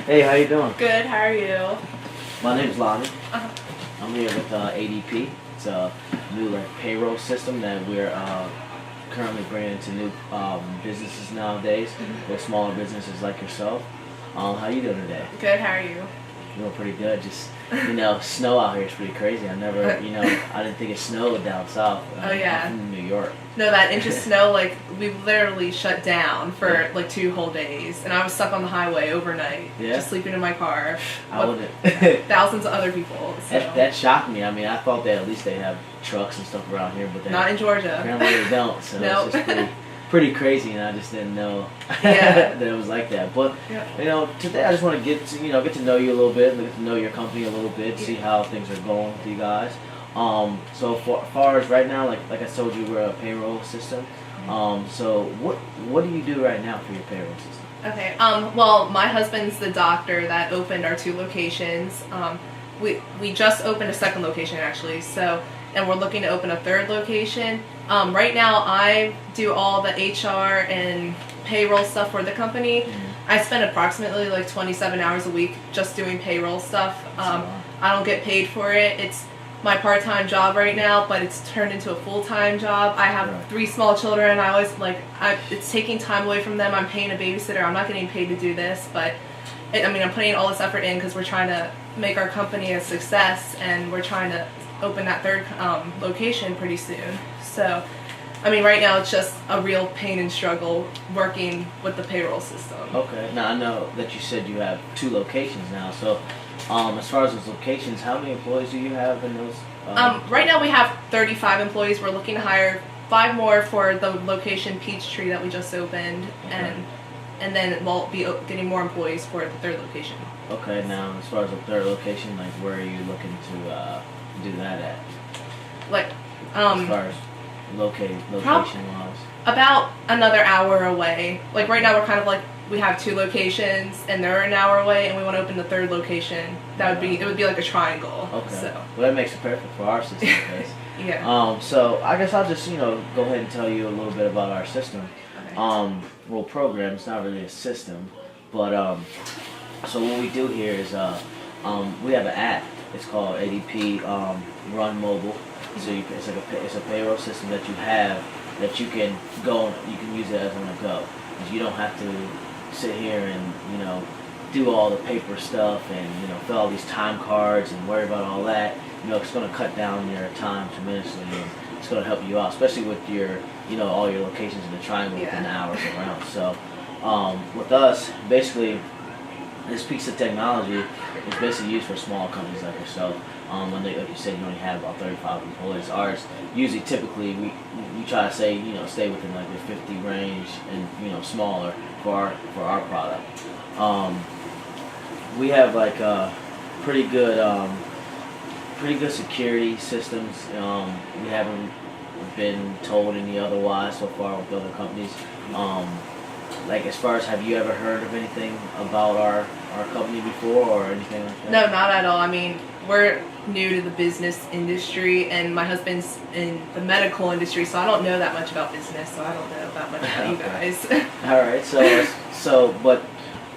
Hey, how you doing? Good, how are you? My name's Lonnie. Uh-huh. I'm here with ADP. It's a new payroll system that we're currently bringing to new businesses nowadays, with smaller businesses like yourself. How you doing today? Good, how are you? Doing pretty good. Just snow out here is pretty crazy. I never, I didn't think it snowed down south. Oh yeah. I'm from New York. No, that inch of snow, we literally shut down for 2 whole days, and I was stuck on the highway overnight, just sleeping in my car. I wouldn't. Thousands of other people. So. That shocked me. I mean, I thought that at least they have trucks and stuff around here, but not in Georgia. Apparently they don't. So Nope. It's just pretty crazy, and I just didn't know that it was like that. But today I just want to get to know you a little bit, get to know your company a little bit, see how things are going with you guys. So for far as right now, like I told you, we're a payroll system. So what do you do right now for your payroll system? Okay. Well, my husband's the doctor that opened our 2 locations. We just opened a 2nd location actually. So, and we're looking to open a 3rd location. Right now, I do all the HR and payroll stuff for the company. I spend approximately 27 hours a week just doing payroll stuff. I don't get paid for it. It's my part-time job right now, but it's turned into a full-time job. I have 3 small children. I always it's taking time away from them. I'm paying a babysitter. I'm not getting paid to do this, but I'm putting all this effort in because we're trying to make our company a success, and we're trying to open that 3rd location pretty soon. So, right now it's just a real pain and struggle working with the payroll system. Okay. Now I know that you said you have 2 locations now. So, as far as those locations, how many employees do you have in those? Right now we have 35 employees. We're looking to hire 5 more for the location Peachtree that we just opened, and then we'll be getting more employees for the 3rd location. Okay. Now, as far as the 3rd location, where are you looking to do that at? As far as location wise, about another hour away. Right now we're kind of we have 2 locations and they're an hour away, and we want to open the 3rd location. It would be like a triangle. Okay. So. Well, that makes it perfect for our system. Yeah. So I guess I'll just go ahead and tell you a little bit about our system. Okay. Well, program. It's not really a system, but so what we do here is we have an app. It's called ADP Run Mobile. So it's a payroll system that you have that you can you can use it as on the go. You don't have to sit here and do all the paper stuff and fill all these time cards and worry about all that. It's going to cut down your time tremendously, and it's going to help you out, especially with your all your locations in the triangle within hours around. So with us, basically, this piece of technology is basically used for small companies like yourself. When like you said, you only have about 35 employees. Ours typically we try to say stay within the 50 range and smaller for our product. We have pretty good security systems. We haven't been told any otherwise so far with other companies. As far as, have you ever heard of anything about our company before or anything like that? No, not at all. We're new to the business industry, and my husband's in the medical industry, so I don't know that much about business, so I don't know that much about you guys. All right,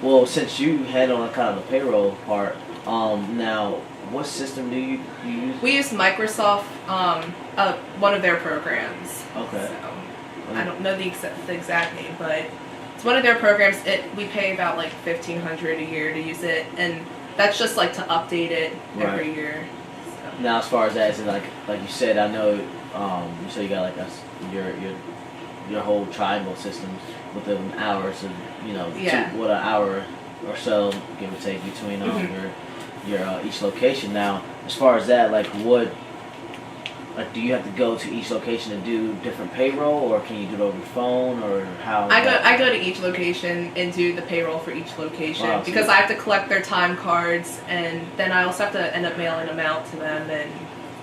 well, since you handle kind of the payroll part, now what system do you use? We use Microsoft, one of their programs. Okay. So, I don't know the exact name, but it's one of their programs. We pay about $1,500 a year to use it, and that's just to update it every year. So. Now, as far as that, is it like you said, I know you said you got your whole triangle system within hours of an hour or so, give or take, between your each location. Now, as far as that, do you have to go to each location to do different payroll, or can you do it over the phone, or how? I go to each location and do the payroll for each location because I have to collect their time cards, and then I also have to end up mailing them out to them, and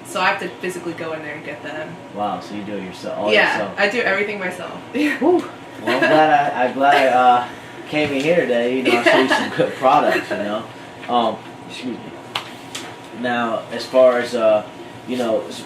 so I have to physically go in there and get them. Wow, so you do it yourself? I do everything myself. Whew. Well, I'm glad I came in here today. I showed you some good products. Excuse me. Now, as far as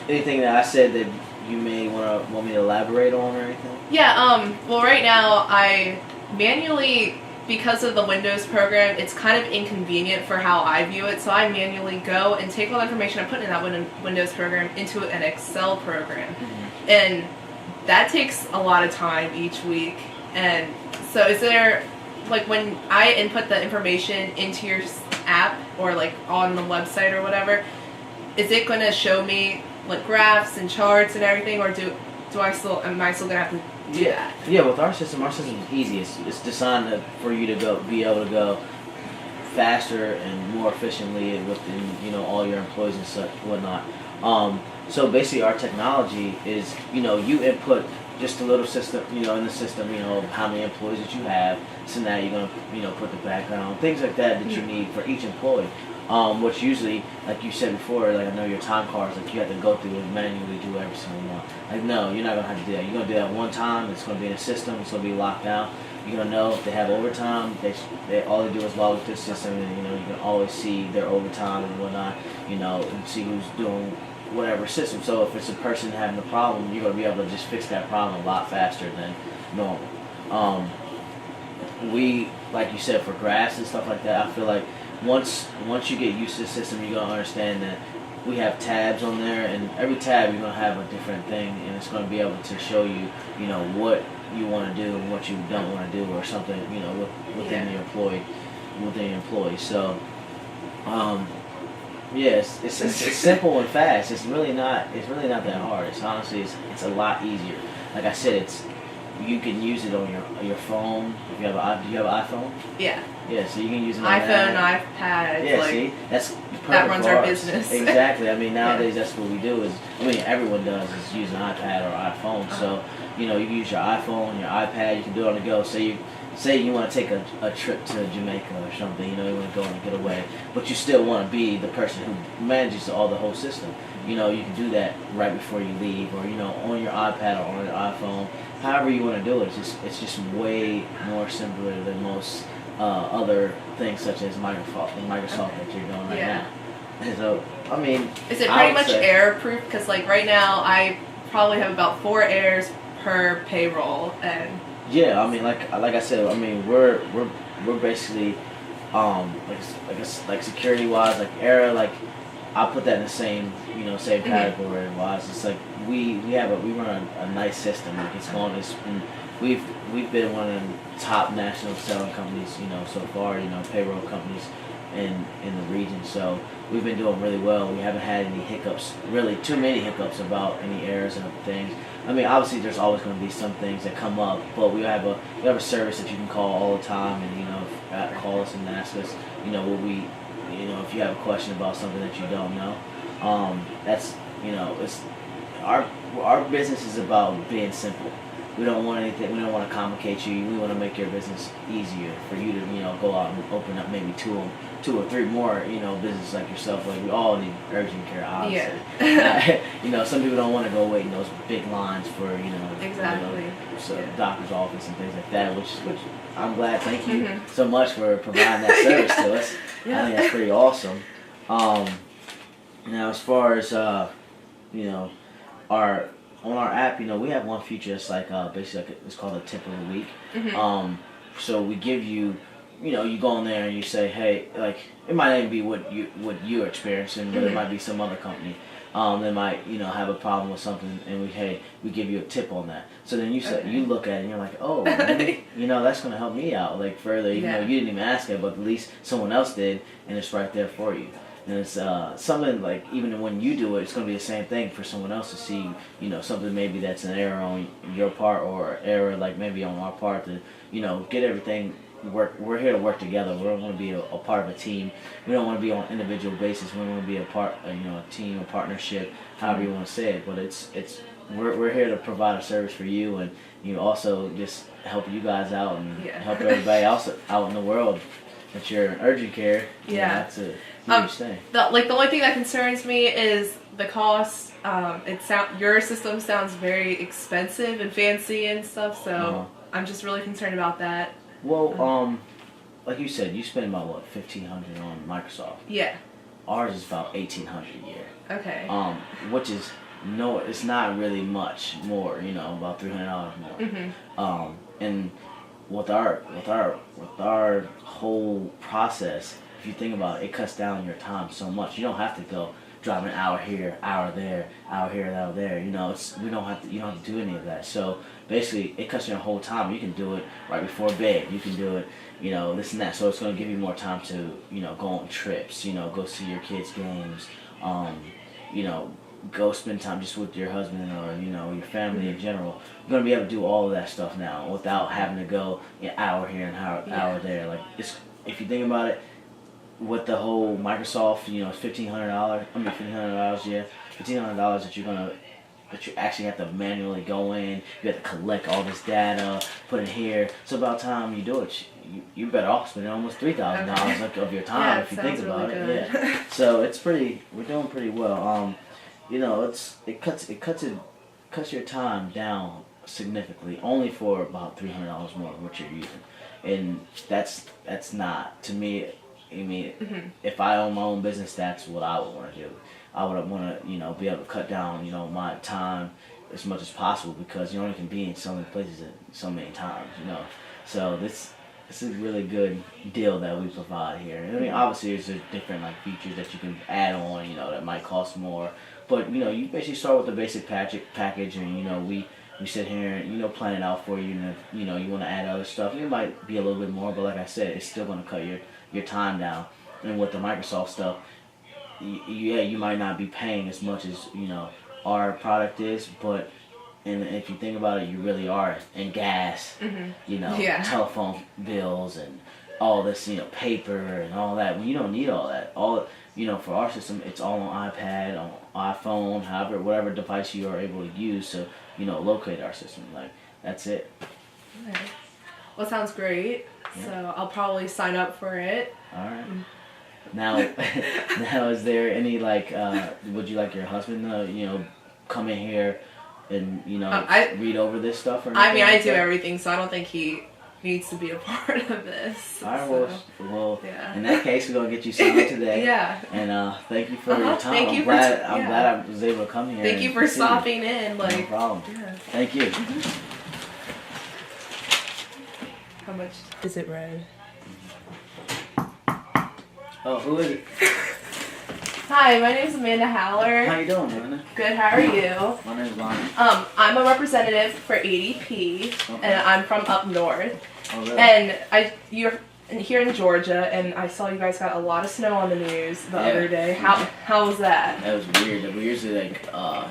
anything that I said that you may want me to elaborate on or anything? Yeah. Well, right now I manually because of the Windows program, it's kind of inconvenient for how I view it. So I manually go and take all the information I put in that Windows program into an Excel program. Mm-hmm. And that takes a lot of time each week. And so is there, like, when I input the information into your app or like on the website or whatever, is it going to show me like graphs and charts and everything, or am I still gonna have to do that? Yeah, with our system is easy. It's designed for you to be able to go faster and more efficiently within all your employees and such whatnot. So basically, our technology is you input just a little system in the system how many employees that you have. So now you're gonna put the background, things like that you need for each employee. Which usually, like you said before, like I know your time cards, like you have to go through and manually do every single one. Like no, you're not gonna have to do that. You're gonna do that one time. It's gonna be in a system. It's gonna be locked down. You're gonna know if they have overtime. They all they do is log into the system, and you can always see their overtime and whatnot. And see who's doing whatever system. So if it's a person having a problem, you're gonna be able to just fix that problem a lot faster than normal. We, like you said, for graphs and stuff like that, I feel like once you get used to the system, you're gonna understand that we have tabs on there, and every tab you're gonna have a different thing, and it's gonna be able to show you, what you want to do and what you don't want to do, or something, within your employee. So, it's simple and fast. It's really not that hard. It's honestly it's a lot easier. Like I said, you can use it on your phone. If you have do you have an iPhone? Yeah. Yeah, so you can use it on iPhone, that. iPad. Yeah, see, that's perfect that runs for our us. business. Exactly. I mean, nowadays that's what we do. Everyone does is use an iPad or iPhone. So you can use your iPhone, your iPad. You can do it on the go. Say you want to take a trip to Jamaica or something. You want to go on a getaway, but you still want to be the person who manages the whole system. You can do that right before you leave, or on your iPad or on your iPhone. However you want to do it, it's just way more simpler than most other things such as Microsoft that you're doing right now. And so, I mean, is it pretty much error proof? Because like right now, I probably have about 4 errors per payroll, and yeah, I mean, like I said, I mean, we're basically like security wise, like error, like I put that in the same category wise. It's like we run a nice system. Like we've been one of the top national selling companies so far, payroll companies in the region. So we've been doing really well. We haven't had any hiccups, really too many hiccups about any errors and things. I mean, obviously there's always going to be some things that come up, but we have a service that you can call all the time, and call us and ask us if you have a question about something that you don't know. That's it's our business is about being simple. We don't want anything. We don't want to complicate you. We want to make your business easier for you to go out and open up maybe two or three more businesses like yourself. Like we all need urgent care, obviously. Yeah. Some people don't want to go wait in those big lines for exactly. Doctor's office and things like that. Which I'm glad. Thank you so much for providing that service to us. I think that's pretty awesome. Now as far as on our app, we have one feature that's like basically it's called a tip of the week. So we give you, you go in there and you say, hey, like it might even be what you're experiencing, but it might be some other company. They might have a problem with something, and we give you a tip on that. So then you look at it and you're like, oh, maybe, that's gonna help me out like further. You didn't even ask it, but at least someone else did, and it's right there for you. And it's something like even when you do it, it's going to be the same thing for someone else to see, something maybe that's an error on your part or error like maybe on our part to, get everything work. We're here to work together. We don't want to be a part of a team. We don't want to be on an individual basis. We want to be a part, a team, a partnership, however you want to say it. But we're here to provide a service for you, and also just help you guys out and help everybody else out in the world. That you're in urgent care. That's a huge thing. The only thing that concerns me is the cost. Your system sounds very expensive and fancy and stuff, so I'm just really concerned about that. Well, like you said, you spend about what, $1,500 on Microsoft. Yeah. Ours is about $1,800 a year. Okay. Which is it's not really much more. About $300 more. And with our whole process, if you think about it, it cuts down your time so much. You don't have to go drive an hour here, hour there, hour here, hour there. You know, you don't have to do any of that. So basically, it cuts your whole time. You can do it right before bed. You can do it, this and that. So it's going to give you more time to, go on trips. Go see your kids' games. You know, go spend time just with your husband or your family in general. You're going to be able to do all of that stuff now without having to go an hour here and hour there. Like, if you think about it, with the whole Microsoft, it's $1,500. $1,500, yeah, $1,500 that you actually have to manually go in. You have to collect all this data, put it here. So about the time you do it, you better off spending almost $3,000 of your time if you think about it. Yeah. So we're doing pretty well. It cuts your time down significantly, only for about $300 more than what you're using, and that's not, to me. I mean, if I own my own business, that's what I would want to do. I would want to, be able to cut down, my time as much as possible, because you only can be in so many places at so many times, So this is a really good deal that we provide here. I mean, obviously there's different features that you can add on, that might cost more, but you basically start with the basic package, and we sit here and plan it out for you, and if you want to add other stuff, it might be a little bit more, but like I said, it's still going to cut your time down. And with the Microsoft stuff, you might not be paying as much as our product is, but if you think about it, you really are. And gas, telephone bills and all this, paper and all that. Well, you don't need all that. For our system, it's all on iPad, on iPhone, whatever device you are able to use to locate our system. That's it. Okay. Well, sounds great. Yeah. So I'll probably sign up for it. All right. Now, is there any would you like your husband to come in here and read over this stuff or anything? I mean, I do everything, so I don't think he needs to be a part of this. All right. Well, yeah. In that case, we're gonna get you signed today. Yeah. And thank you for your time. I'm glad I was able to come here. Thank you for stopping in. No problem. Yeah. Thank you. How much is it red? Oh, who is it? Hi, my name is Amanda Haller. How you doing, Amanda? Good. How are you? My name is Lonnie. I'm a representative for ADP, okay. And I'm from up north. Oh, really? And you're here in Georgia, and I saw you guys got a lot of snow on the news the other day. How was that? That was weird. We usually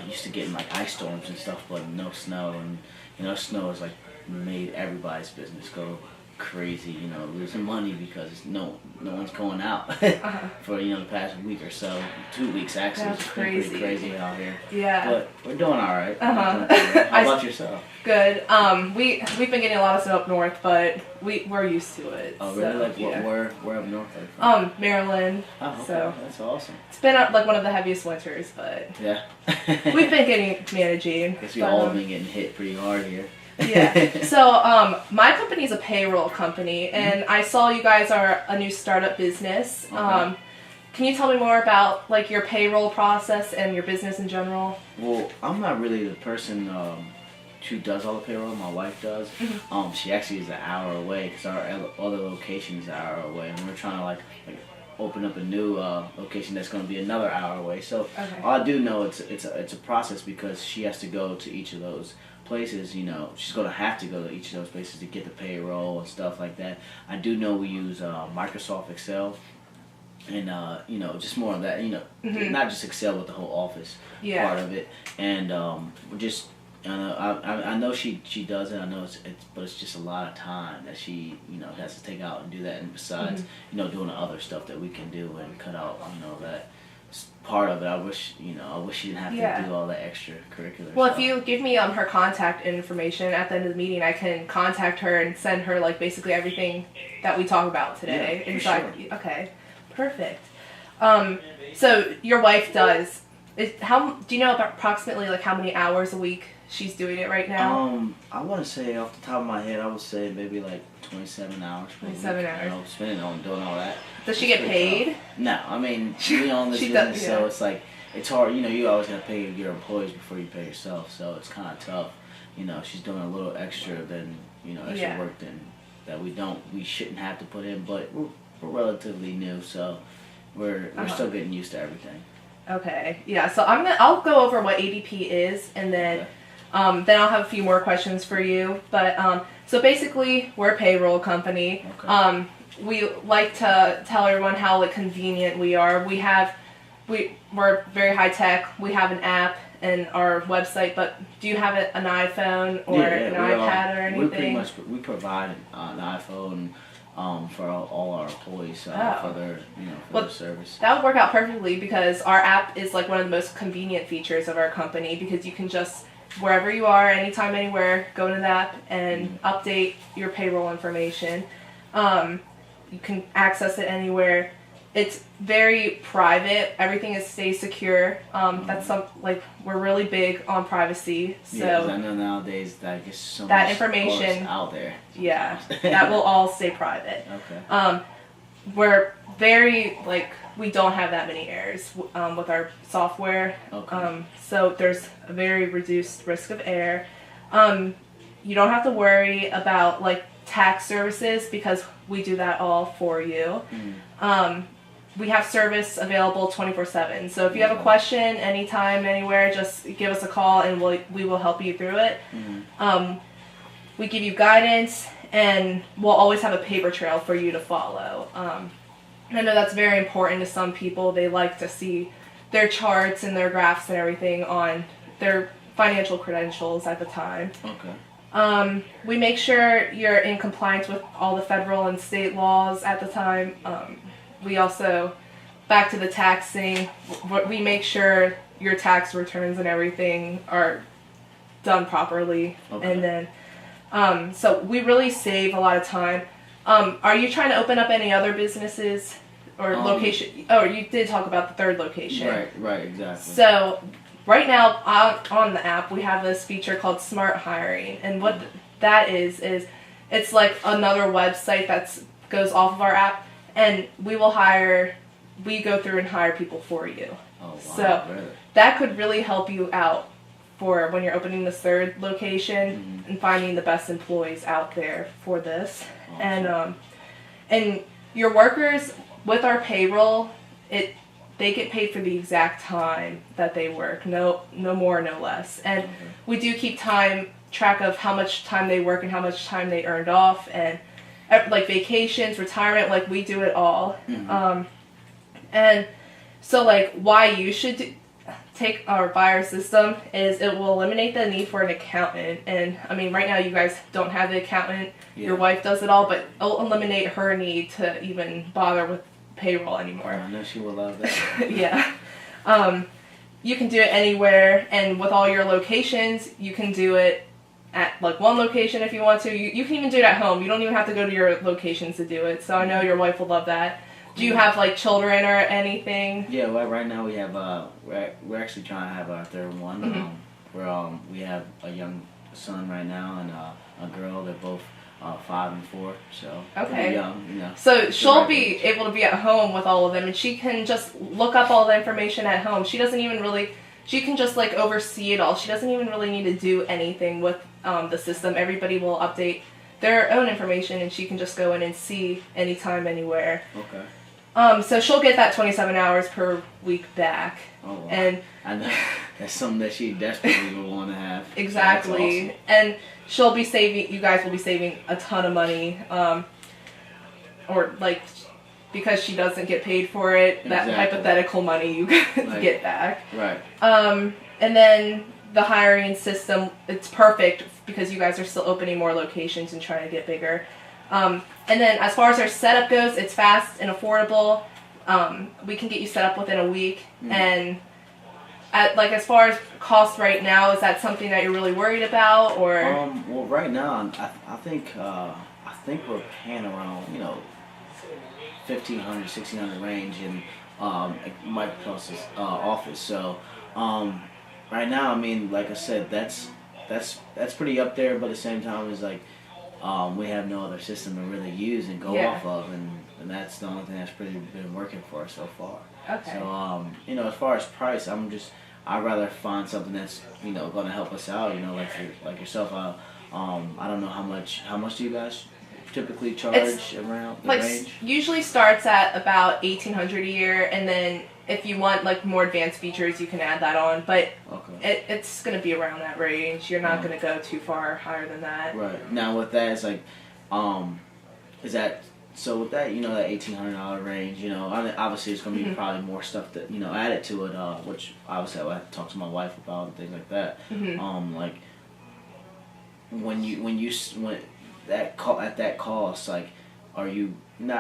used to get in ice storms and stuff, but no snow, and snow has made everybody's business go crazy, losing money because no one's going out for the past week or so, 2 weeks actually. That's it's crazy. Pretty crazy out here. Yeah, but we're doing all right. How about yourself? Good. We've been getting a lot of snow up north, but we're used to it. Oh really? So, where up north are you from? Maryland. Oh, okay. So that's awesome. It's been one of the heaviest winters, but yeah, we've been managing. Guess we all been getting hit pretty hard here. Yeah. So, my company is a payroll company, and I saw you guys are a new startup business. Okay. Can you tell me more about your payroll process and your business in general? Well, I'm not really the person who does all the payroll. My wife does. Mm-hmm. She actually is an hour away because our other location is an hour away, and we're trying to open up a new location that's going to be another hour away. So okay. All I do know it's a process because she has to go to each of those places. She's going to have to go to each of those places to get the payroll and stuff like that. I do know we use Microsoft Excel and just more of that. Mm-hmm. Not just Excel but the whole Office part of it. And just I know she does it. I know but it's just a lot of time that she has to take out and do that. And besides doing the other stuff that we can do and cut out that part of it. I wish she didn't have to do all that extracurricular Well, stuff. if you give me her contact information at the end of the meeting, I can contact her and send her like basically everything that we talk about today. Yeah, inside. sure. Okay, perfect. So your wife does. How do you know about approximately like how many hours a week she's doing it right now? I want to say off the top of my head, I would say maybe like 27 hours. 27 hours. You know, spending on doing all that. Does she get paid? Tough. No, I mean we own this She business, does, so it's like it's hard. You know, you always gotta pay your employees before you pay yourself, so it's kind of tough. You know, she's doing a little extra than extra work than that we shouldn't have to put in, but we're relatively new, so we're still getting used to everything. Okay, yeah. So I'll go over what ADP is, and then I'll have a few more questions for you. But so basically, we're a payroll company. Okay. We like to tell everyone how like convenient we are. We're very high tech. We have an app and our website. But do you have an iPhone or an iPad or anything? We provide an iPhone for all our employees for their their service. That would work out perfectly because our app is like one of the most convenient features of our company because you can just wherever you are, anytime, anywhere, go into the app and update your payroll information. You can access it anywhere. It's very private. Everything stays secure. That's we're really big on privacy. So yeah, 'cause I know nowadays that gets so that much information out there. Yeah, that will all stay private. Okay. We're very we don't have that many errors with our software. Okay. So there's a very reduced risk of error. You don't have to worry about tax services because we do that all for you. We have service available 24/7. So if you have a question anytime, anywhere, just give us a call and we will help you through it. We give you guidance and we'll always have a paper trail for you to follow. I know that's very important to some people. They like to see their charts and their graphs and everything on their financial credentials at the time. Okay. We make sure you're in compliance with all the federal and state laws at the time. We also, back to the taxing, we make sure your tax returns and everything are done properly. Okay. And then, so we really save a lot of time. Are you trying to open up any other businesses or location? Oh, you did talk about the third location. Right, exactly. So right now on the app, we have this feature called Smart Hiring. And what that is it's like another website that goes off of our app. And we go through and hire people for you. Oh, wow. So really? that could really help you out for when you're opening this third location and finding the best employees out there for this. Awesome. And your workers with our payroll, they get paid for the exact time that they work. No more, no less. And we do keep track of how much time they work and how much time they earned off and vacations, retirement, we do it all. And so why you should take or buy our system is it will eliminate the need for an accountant. And I mean, right now you guys don't have the accountant. Yeah. Your wife does it all, but it'll eliminate her need to even bother with payroll anymore. I know she will love that. Yeah. You can do it anywhere, and with all your locations, you can do it at one location if you want to. You can even do it at home. You don't even have to go to your locations to do it. So I know your wife will love that. Do you have children or anything? Yeah, well, right now we have we're actually trying to have our third one. We have a young son right now and a girl. They're both 5 and 4, so pretty young. So she'll be able to be at home with all of them, and she can just look up all the information at home. She doesn't even really. She can just oversee it all. She doesn't even really need to do anything with the system. Everybody will update their own information, and she can just go in and see anytime, anywhere. Okay. So she'll get that 27 hours per week back. Oh, wow. And I know that's something that she desperately would want to have. Exactly. Awesome. And she'll be saving. You guys will be saving a ton of money. Because she doesn't get paid for it, that hypothetical money you get back. Right. And then the hiring system, it's perfect because you guys are still opening more locations and trying to get bigger. And then as far as our setup goes, it's fast and affordable. We can get you set up within a week. And as far as cost right now, is that something that you're really worried about, or? Well, right now, I think we're paying around $1,500, $1,600 range in Microsoft's office. So right now, I mean, like I said, that's pretty up there. But at the same time, it's we have no other system to really use and go off of, and that's the only thing that's pretty been working for us so far. Okay. So as far as price, I'd rather find something that's going to help us out. Like yourself. I don't know how much do you guys typically charge around the like range? usually starts at about $1,800 a year, and then if you want like more advanced features, you can add that on. But it's gonna be around that range. You're not gonna go too far higher than that. Right. Now with that, it's like, is that so? With that, you know, that $1,800 range, you know, obviously it's gonna be probably more stuff that, you know, added to it, which obviously I would have to talk to my wife about and things like that. Like when at that cost, like, are you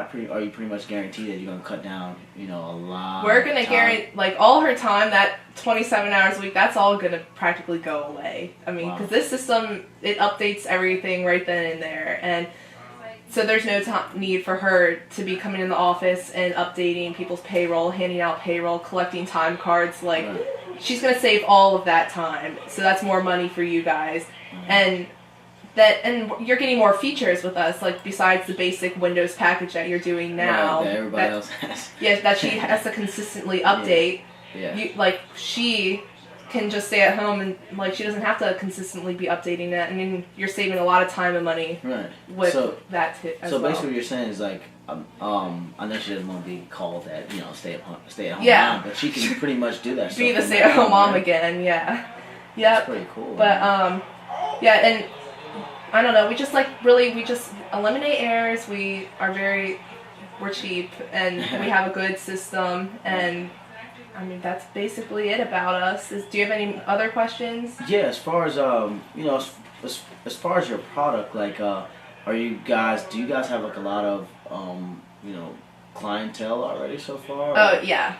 pretty much guaranteed that you're gonna cut down, you know, a lot? We're gonna guarantee, like, all her time, that 27 hours a week, that's all gonna practically go away. I mean, because this system, it updates everything right then and there, and so there's no need for her to be coming in the office and updating people's payroll, handing out payroll, collecting time cards. Like, she's gonna save all of that time, so that's more money for you guys, and you're getting more features with us, like besides the basic Windows package that you're doing now. That everybody else has. Yeah, that she has to consistently update. Like, she can just stay at home and, like, she doesn't have to consistently be updating that. I mean, you're saving a lot of time and money with that as so well. basically what you're saying is, like, I know she doesn't want to be called that, you know, stay at home mom, but she can pretty much do that. Be the stay at home mom again, Yep. That's pretty cool. But and I don't know, we just eliminate errors. We're cheap, and we have a good system, and I mean, that's basically it about us. Do you have any other questions? Yeah, as far as you know, as far as your product, like, do you guys have like a lot of you know, clientele already so far? Oh yeah,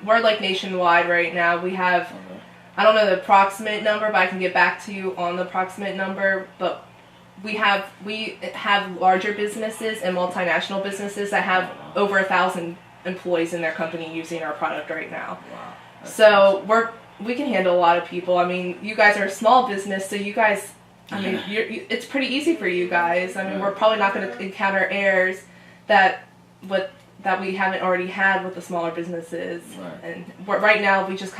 we're like nationwide right now. We have, I don't know the approximate number, but I can get back to you on the approximate number. But we have larger businesses and multinational businesses that have over 1,000 employees in their company using our product right now. Wow. So we can handle a lot of people. I mean, you guys are a small business, so you guys, I mean, it's pretty easy for you guys. I mean, we're probably not going to encounter errors that we haven't already had with the smaller businesses. And right now we just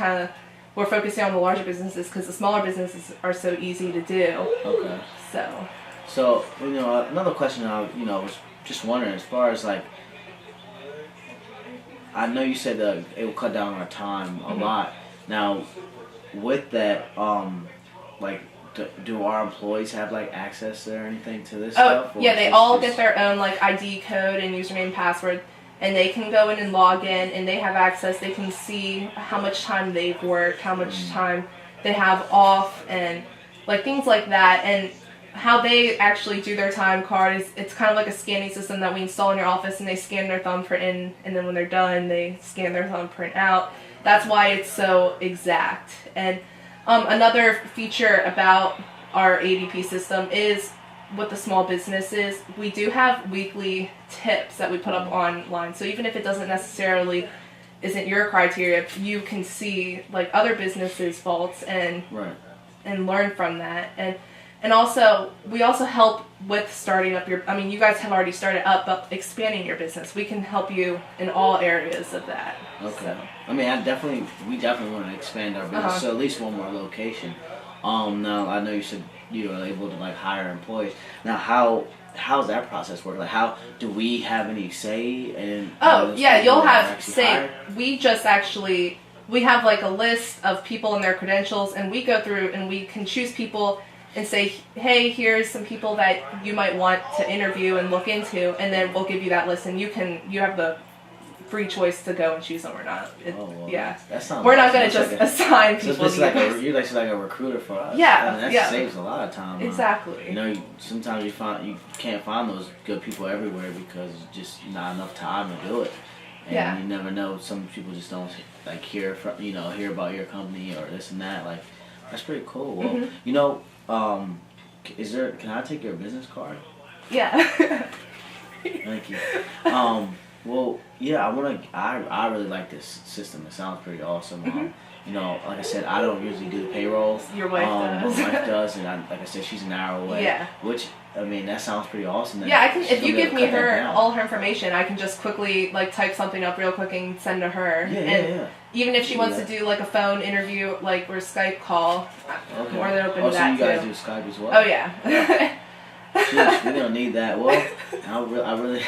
we're focusing on the larger businesses because the smaller businesses are so easy to do. Okay. So you know, another question I was just wondering, as far as, like, I know you said that it will cut down our time a lot. Now, with that, like, do our employees have, like, access or anything to this stuff? Yeah, they all get their own, like, ID code and username and password, and they can go in and log in, and they have access. They can see how much time they've worked, how much time they have off, and, like, things like that. And how they actually do their time card is, it's kind of like a scanning system that we install in your office, and they scan their thumbprint in, and then when they're done, they scan their thumbprint out. That's why it's so exact. And another feature about our ADP system is, with the small businesses, we do have weekly tips that we put up online. So even if it doesn't necessarily isn't your criteria, you can see, like, other businesses' faults and learn from that. And also, we also help with starting up I mean, you guys have already started up, but expanding your business. We can help you in all areas of that. Okay. So. I mean, we definitely want to expand our business, so at least one more location. Now, I know you said you were able to, like, hire employees. Now, how's that process work? Like, how do we have any say in? You'll have say. We have, like, a list of people and their credentials, and we go through and we can choose people and say, hey, here's some people that you might want to interview and look into, and then we'll give you that list, and you have the free choice to go and choose them or not. That sounds. We're not going to just assign people. So you're like a recruiter for us. Yeah, I mean, that saves a lot of time. Exactly. You know, sometimes you can't find those good people everywhere because it's just not enough time to do it. And you never know. Some people just don't, like, hear about your company or this and that. Like, that's pretty cool. Well, you know. Can I take your business card? Yeah. Thank you. Well, yeah, I really like this system. It sounds pretty awesome. You know, like I said, I don't usually do the payroll. Your wife does. My wife does, and like I said, she's an hour away. Yeah. Which, I mean, that sounds pretty awesome. Yeah, I can. If you give me all her information, I can just quickly, like, type something up real quick and send to her. Yeah. Even if she wants to do, like, a phone interview, like, or a Skype call, more than open to that, so you guys too. do Skype as well? Oh, yeah. Sheesh, we don't need that. Well, I'm really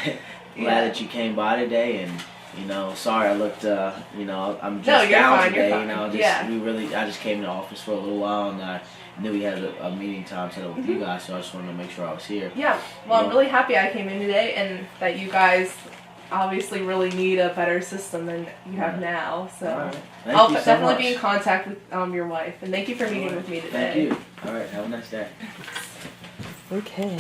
glad that you came by today, and you know, sorry I looked, you know, I'm just you're down fine, today. you're You know, fine. just Yeah. I just came to the office for a little while, and I knew we had a meeting time set up with you guys, so I just wanted to make sure I was here. Yeah. Well, You I'm know? really happy I came in today, and that you guys obviously really need a better system than you have now. So All right. Thank I'll you so definitely much. be in contact with your wife, and thank you for meeting with me today. Thank you. All right. Have a nice day. Okay.